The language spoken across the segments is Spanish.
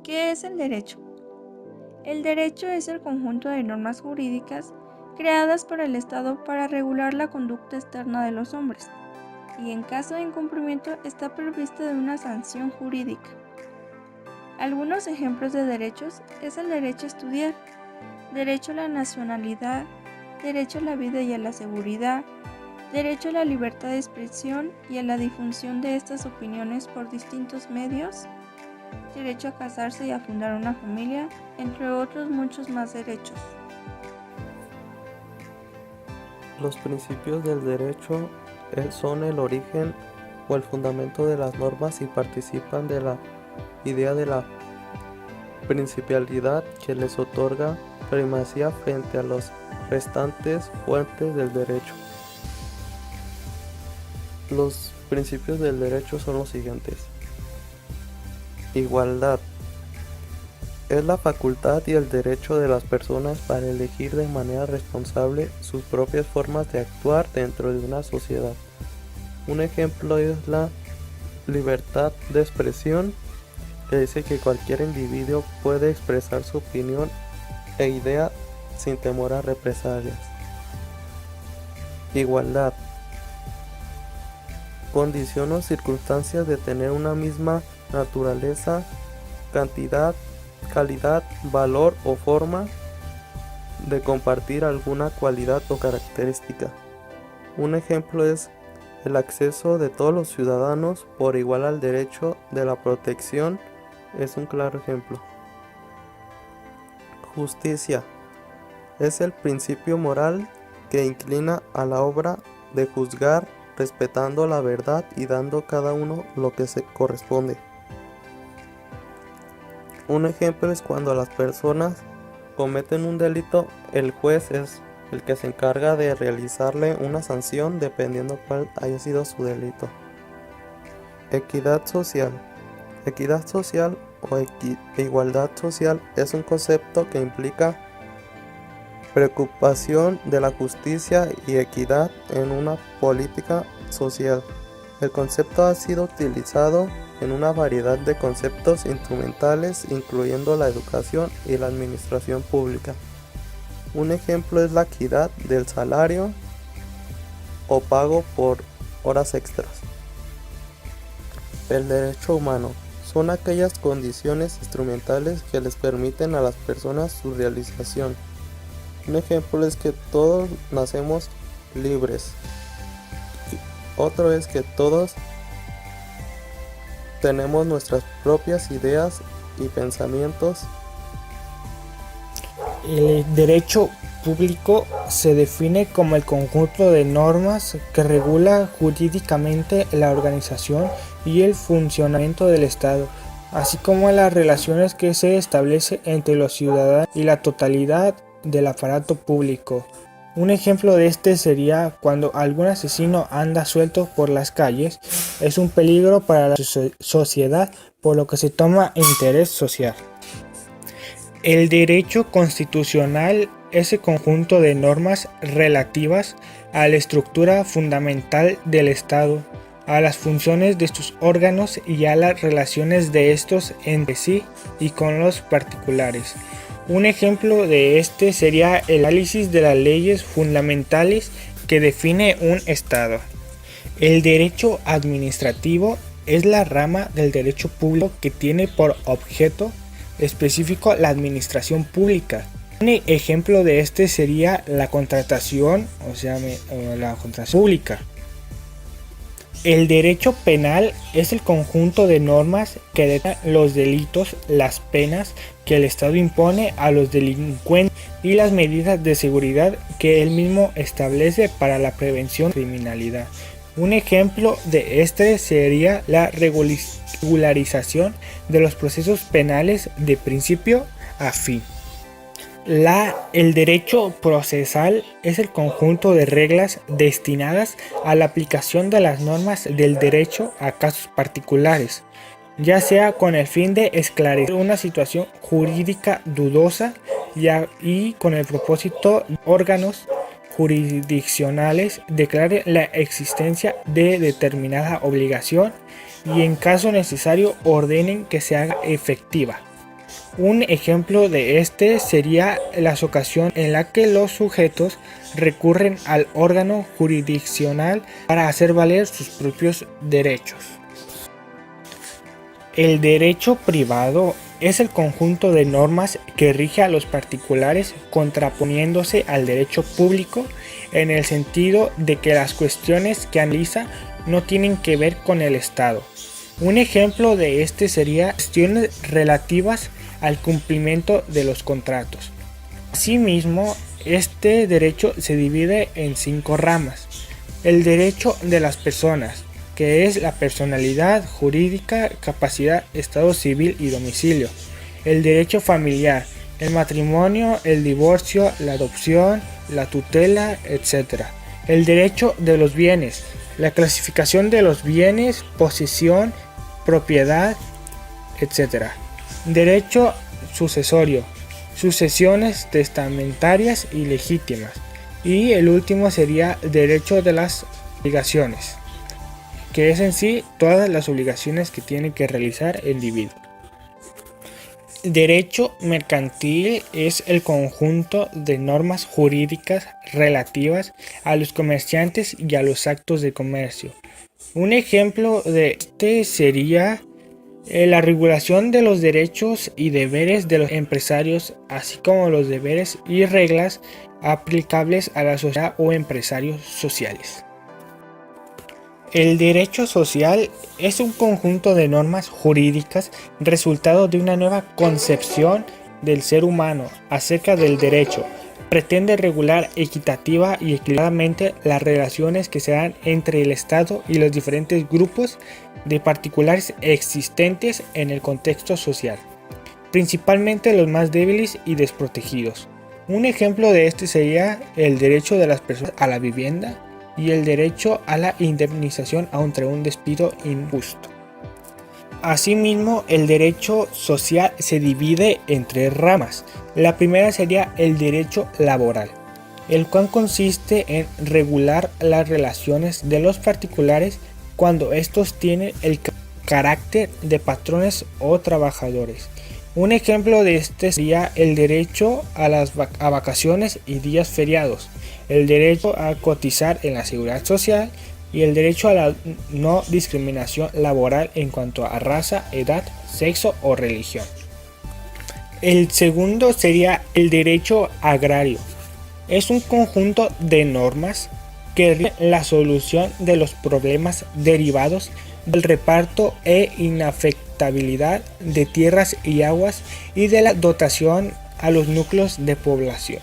¿Qué es el derecho? El derecho es el conjunto de normas jurídicas creadas por el Estado para regular la conducta externa de los hombres, y en caso de incumplimiento está prevista de una sanción jurídica. Algunos ejemplos de derechos es el derecho a estudiar, derecho a la nacionalidad, derecho a la vida y a la seguridad, derecho a la libertad de expresión y a la difusión de estas opiniones por distintos medios, derecho a casarse y a fundar una familia, entre otros muchos más derechos. Los principios del derecho son el origen o el fundamento de las normas y participan de la idea de la principalidad que les otorga primacía frente a las restantes fuentes del derecho. Los principios del derecho son los siguientes. Igualdad. Es la facultad y el derecho de las personas para elegir de manera responsable sus propias formas de actuar dentro de una sociedad. Un ejemplo es la libertad de expresión, que dice que cualquier individuo puede expresar su opinión e idea sin temor a represalias. Igualdad. Condición o circunstancias de tener una misma naturaleza, cantidad, calidad, valor o forma de compartir alguna cualidad o característica. Un ejemplo es el acceso de todos los ciudadanos por igual al derecho de la protección, es un claro ejemplo. Justicia. Es el principio moral que inclina a la obra de juzgar respetando la verdad y dando a cada uno lo que se corresponde. Un ejemplo es cuando las personas cometen un delito, el juez es el que se encarga de realizarle una sanción dependiendo cuál haya sido su delito. Equidad social. Equidad social o igualdad social es un concepto que implica preocupación de la justicia y equidad en una política social. El concepto ha sido utilizado en una variedad de conceptos instrumentales, incluyendo la educación y la administración pública. Un ejemplo es la equidad del salario o pago por horas extras. El derecho humano son aquellas condiciones instrumentales que les permiten a las personas su realización. Un ejemplo es que todos nacemos libres. Otro es que todos tenemos nuestras propias ideas y pensamientos. El derecho público se define como el conjunto de normas que regula jurídicamente la organización y el funcionamiento del Estado, así como las relaciones que se establece entre los ciudadanos y la totalidad del aparato público. Un ejemplo de este sería cuando algún asesino anda suelto por las calles, es un peligro para la sociedad, por lo que se toma interés social. El derecho constitucional es el conjunto de normas relativas a la estructura fundamental del Estado, a las funciones de sus órganos y a las relaciones de estos entre sí y con los particulares. Un ejemplo de este sería el análisis de las leyes fundamentales que define un Estado. El derecho administrativo es la rama del derecho público que tiene por objeto específico la administración pública. Un ejemplo de este sería la contratación, la contratación pública. El derecho penal es el conjunto de normas que determinan los delitos, las penas que el Estado impone a los delincuentes y las medidas de seguridad que él mismo establece para la prevención de la criminalidad. Un ejemplo de este sería la regularización de los procesos penales de principio a fin. El derecho procesal es el conjunto de reglas destinadas a la aplicación de las normas del derecho a casos particulares, ya sea con el fin de esclarecer una situación jurídica dudosa y con el propósito de órganos jurisdiccionales declaren la existencia de determinada obligación y en caso necesario ordenen que se haga efectiva. Un ejemplo de este sería las ocasiones en las que los sujetos recurren al órgano jurisdiccional para hacer valer sus propios derechos. El derecho privado es el conjunto de normas que rige a los particulares contraponiéndose al derecho público en el sentido de que las cuestiones que analiza no tienen que ver con el Estado. Un ejemplo de este sería cuestiones relativas al cumplimiento de los contratos. Asimismo, este derecho se divide en 5 ramas. El derecho de las personas, que es la personalidad jurídica, capacidad, estado civil y domicilio. El derecho familiar, el matrimonio, el divorcio, la adopción, la tutela, etc. El derecho de los bienes, la clasificación de los bienes, posesión, propiedad, etc. Derecho sucesorio, sucesiones testamentarias y legítimas. Y el último sería derecho de las obligaciones, que es en sí todas las obligaciones que tiene que realizar el individuo. Derecho mercantil es el conjunto de normas jurídicas relativas a los comerciantes y a los actos de comercio. Un ejemplo de este sería la regulación de los derechos y deberes de los empresarios, así como los deberes y reglas aplicables a la sociedad o empresarios sociales. El derecho social es un conjunto de normas jurídicas resultado de una nueva concepción del ser humano acerca del derecho. Pretende regular equitativa y equilibradamente las relaciones que se dan entre el Estado y los diferentes grupos de particulares existentes en el contexto social, principalmente los más débiles y desprotegidos. Un ejemplo de este sería el derecho de las personas a la vivienda y el derecho a la indemnización ante un despido injusto. Asimismo, el derecho social se divide en 3 ramas. La primera sería el derecho laboral, el cual consiste en regular las relaciones de los particulares cuando estos tienen el carácter de patrones o trabajadores. Un ejemplo de este sería el derecho a vacaciones y días feriados, el derecho a cotizar en la seguridad social y el derecho a la no discriminación laboral en cuanto a raza, edad, sexo o religión. El segundo sería el derecho agrario. Es un conjunto de normas que rigen la solución de los problemas derivados del reparto e inafectabilidad de tierras y aguas y de la dotación a los núcleos de población.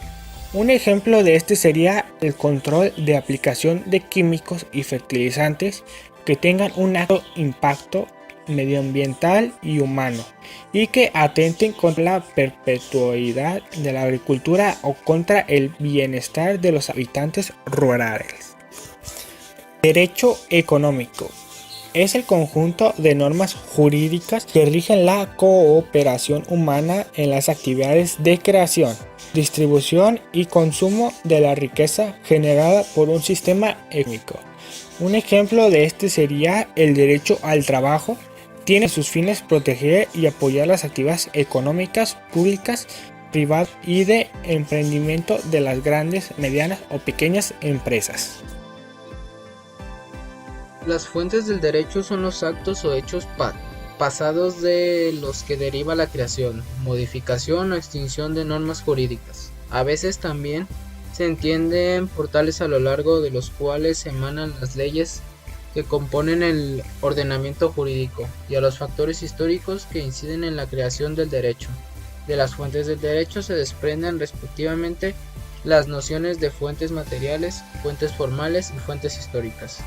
Un ejemplo de este sería el control de aplicación de químicos y fertilizantes que tengan un alto impacto medioambiental y humano y que atenten contra la perpetuidad de la agricultura o contra el bienestar de los habitantes rurales. Derecho económico es el conjunto de normas jurídicas que rigen la cooperación humana en las actividades de creación, distribución y consumo de la riqueza generada por un sistema económico. Un ejemplo de este sería el derecho al trabajo. Tiene sus fines proteger y apoyar las actividades económicas, públicas, privadas y de emprendimiento de las grandes, medianas o pequeñas empresas. Las fuentes del derecho son los actos o hechos pasados de los que deriva la creación, modificación o extinción de normas jurídicas. A veces también se entienden por tales a lo largo de los cuales emanan las leyes que componen el ordenamiento jurídico y a los factores históricos que inciden en la creación del derecho. De las fuentes del derecho se desprenden respectivamente las nociones de fuentes materiales, fuentes formales y fuentes históricas.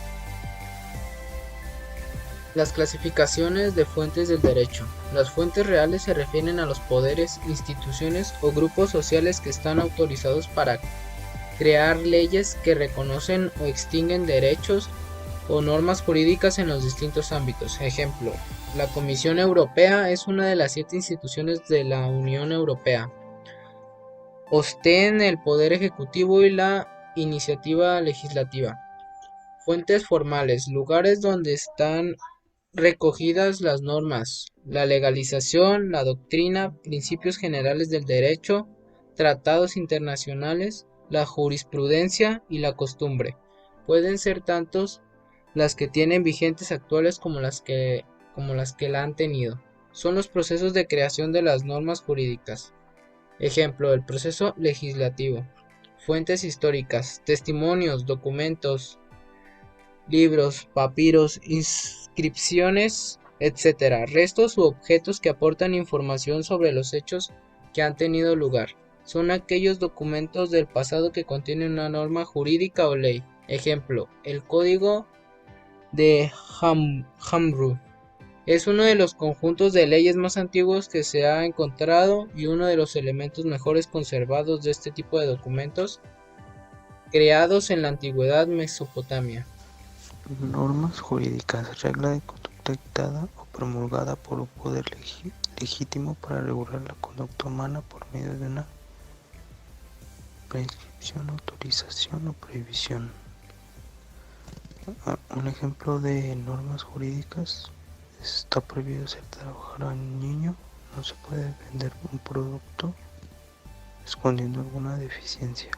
Las clasificaciones de fuentes del derecho. Las fuentes reales se refieren a los poderes, instituciones o grupos sociales que están autorizados para crear leyes que reconocen o extinguen derechos o normas jurídicas en los distintos ámbitos. Ejemplo, la Comisión Europea es una de las 7 instituciones de la Unión Europea. Ostenta el poder ejecutivo y la iniciativa legislativa. Fuentes formales, lugares donde están recogidas las normas, la legalización, la doctrina, principios generales del derecho, tratados internacionales, la jurisprudencia y la costumbre. Pueden ser tantos las que tienen vigentes actuales como las que la han tenido. Son los procesos de creación de las normas jurídicas. Ejemplo, el proceso legislativo. Fuentes históricas, testimonios, documentos, libros, papiros, inscripciones, etc. Restos u objetos que aportan información sobre los hechos que han tenido lugar. Son aquellos documentos del pasado que contienen una norma jurídica o ley. Ejemplo, el Código de Hammurabi. Es uno de los conjuntos de leyes más antiguos que se ha encontrado y uno de los elementos mejores conservados de este tipo de documentos creados en la antigüedad Mesopotamia. Normas jurídicas, regla de conducta dictada o promulgada por un poder legítimo para regular la conducta humana por medio de una prescripción, autorización o prohibición. Un ejemplo de normas jurídicas: está prohibido hacer trabajar a un niño, no se puede vender un producto escondiendo alguna deficiencia.